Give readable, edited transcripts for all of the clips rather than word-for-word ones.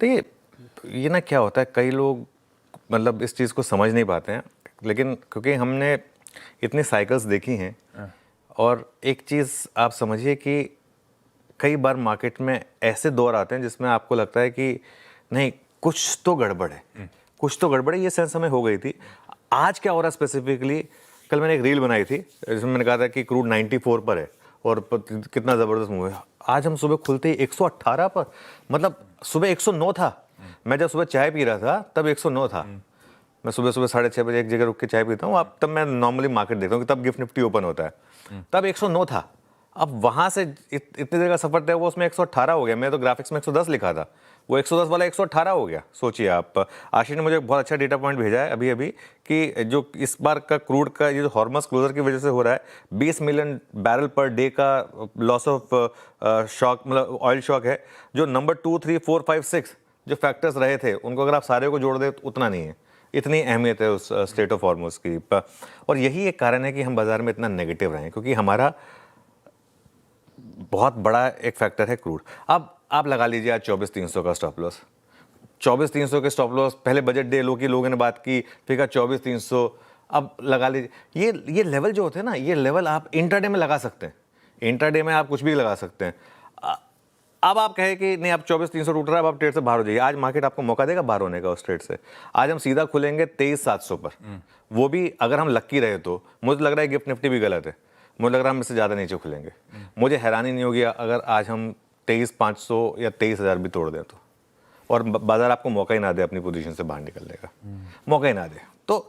तो ये ना क्या होता है, कई लोग मतलब इस चीज़ को समझ नहीं पाते हैं, लेकिन क्योंकि हमने इतनी साइकिल्स देखी हैं, और एक चीज़ आप समझिए कि कई बार मार्केट में ऐसे दौर आते हैं जिसमें आपको लगता है कि नहीं, कुछ तो गड़बड़ है, कुछ तो गड़बड़ है। ये सेंस हमें हो गई थी। आज क्या हो रहा है स्पेसिफिकली, कल मैंने एक रील बनाई थी जिसमें मैंने कहा था कि क्रूड 94 पर है और कितना ज़बरदस्त मूव है। आज हम सुबह खुलते ही 118 पर, मतलब सुबह 109 था। मैं जब सुबह चाय पी रहा था तब 109 था। मैं सुबह सुबह 6:30 एक जगह रुक के चाय पीता हूँ, अब तब मैं नॉर्मली मार्केट देखता हूँ कि तब गिफ्ट निफ्टी ओपन होता है, तब 109 था। अब वहाँ से इतनी देर का सफर तय, वो उसमें 118 हो गया। मैं तो ग्राफिक्स में 110 लिखा था, वो 110 वाला 118 हो गया। सोचिए आप। आशीष ने मुझे बहुत अच्छा डेटा पॉइंट भेजा है अभी अभी कि जो इस बार का क्रूड का ये जो हॉर्मस क्लोजर की वजह से हो रहा है, 20 मिलियन बैरल पर डे का लॉस ऑफ शॉक, मतलब ऑयल शॉक है। जो नंबर 2, 3, 4, 5, 6 जो फैक्टर्स रहे थे, उनको अगर आप सारे को जोड़ दें तो उतना नहीं है। इतनी अहमियत है उस स्टेट ऑफ हॉर्मस की। और यही एक कारण है कि हम बाजार में इतना नेगेटिव रहे हैं, क्योंकि हमारा बहुत बड़ा एक फैक्टर है क्रूड। अब आप लगा लीजिए आज 24,300 का स्टॉप लॉस, 24,300 के स्टॉप लॉस। पहले बजट डे लोगों ने बात की, फिर कहा 24,300। अब लगा लीजिए ये लेवल जो होते हैं ना, ये लेवल आप इंट्राडे में लगा सकते हैं। इंट्राडे में आप कुछ भी लगा सकते हैं। अब आप कहें कि नहीं, आप 24,300 टूट रहा है, अब आप ट्रेड से बाहर हो जाइए। आज मार्केट आपको मौका देगा बाहर होने का उस ट्रेड से। आज हम सीधा खुलेंगे 23,700 पर, वो भी अगर हम लक्की रहे तो। मुझे लग रहा है गिफ्ट निफ्टी भी गलत है, मुझे लग रहा है हम इससे ज़्यादा नीचे खुलेंगे। मुझे हैरानी नहीं होगी अगर आज हम 23,500 या 23,000 भी तोड़ दें तो, और बाजार आपको मौका ही ना दे अपनी पोजीशन से बाहर निकलने का, मौका ही ना दे। तो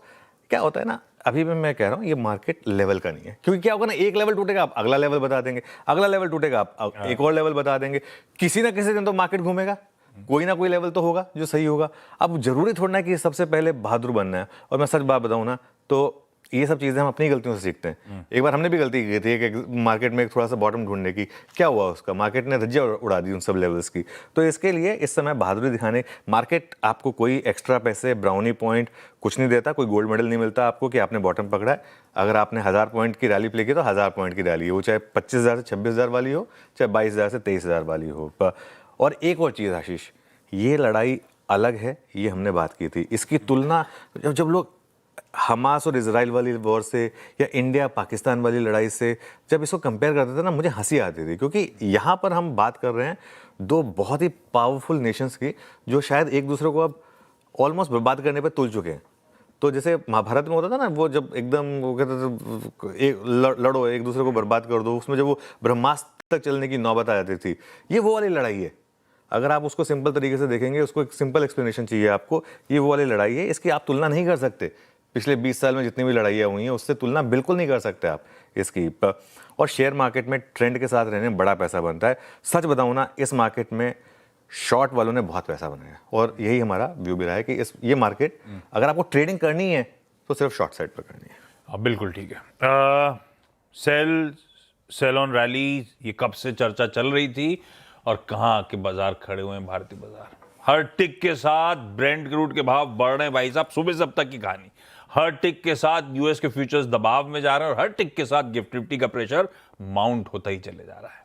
क्या होता है ना, अभी भी मैं कह रहा हूँ ये मार्केट लेवल का नहीं है। क्योंकि क्या होगा ना, एक लेवल टूटेगा आप अगला लेवल बता देंगे, अगला लेवल टूटेगा आप एक और लेवल बता देंगे। किसी ना किसी दिन तो मार्केट घूमेगा, कोई ना कोई लेवल तो होगा जो सही होगा। अब जरूरी थोड़ा ना कि सबसे पहले बहादुर बनना है। और मैं सच बात बताऊँ ना, तो ये सब चीज़ें हम अपनी गलतियों से सीखते हैं। एक बार हमने भी गलती की थी कि मार्केट में थोड़ा सा बॉटम ढूंढने की, क्या हुआ उसका, मार्केट ने धज्जियां उड़ा दी उन सब लेवल्स की। तो इसके लिए इस समय बहादुरी दिखाने, मार्केट आपको कोई एक्स्ट्रा पैसे, ब्राउनी पॉइंट कुछ नहीं देता, कोई गोल्ड मेडल नहीं मिलता आपको कि आपने बॉटम पकड़ा है। अगर आपने 1000 पॉइंट की रैली प्ले की तो 1000 पॉइंट की रैली हो, चाहे 25,000 से 26,000 वाली हो, चाहे 22,000 से 23,000 वाली हो। और एक और चीज़ आशीष, ये लड़ाई अलग है, ये हमने बात की थी। इसकी तुलना जब लोग हमास और इजराइल वाली वॉर से या इंडिया पाकिस्तान वाली लड़ाई से जब इसको कंपेयर करते थे ना, मुझे हंसी आती थी। क्योंकि यहाँ पर हम बात कर रहे हैं दो बहुत ही पावरफुल नेशंस की, जो शायद एक दूसरे को अब ऑलमोस्ट बर्बाद करने पर तुल चुके हैं। तो जैसे महाभारत में होता था ना, वो जब एकदम वो कहते थे लड़ो, एक दूसरे को बर्बाद कर दो, उसमें जब वो ब्रह्मास्त्र तक चलने की नौबत आ जाती थी, ये वो वाली लड़ाई है। अगर आप उसको सिंपल तरीके से देखेंगे, उसको एक सिंपल एक्सप्लेनेशन चाहिए आपको, ये वो वाली लड़ाई है। इसकी आप तुलना नहीं कर सकते। पिछले 20 साल में जितनी भी लड़ाइयाँ हुई हैं उससे तुलना बिल्कुल नहीं कर सकते आप इसकी। और शेयर मार्केट में ट्रेंड के साथ रहने में बड़ा पैसा बनता है। सच बताऊँ ना, इस मार्केट में शॉर्ट वालों ने बहुत पैसा बनाया, और यही हमारा व्यू भी रहा है कि ये मार्केट अगर आपको ट्रेडिंग करनी है तो सिर्फ शॉर्ट साइड पर करनी है। बिल्कुल ठीक है। सेल ऑन रैली, ये कब से चर्चा चल रही थी और कहाँ के बाजार खड़े हुए हैं भारतीय बाजार। हर टिक के साथ ब्रेंट क्रूड के भाव बढ़ रहे हैं भाई साहब, सुबह से अब तक की कहानी। हर टिक के साथ यूएस के फ्यूचर्स दबाव में जा रहे हैं, और हर टिक के साथ गिफ्ट निफ्टी का प्रेशर माउंट होता ही चले जा रहा है।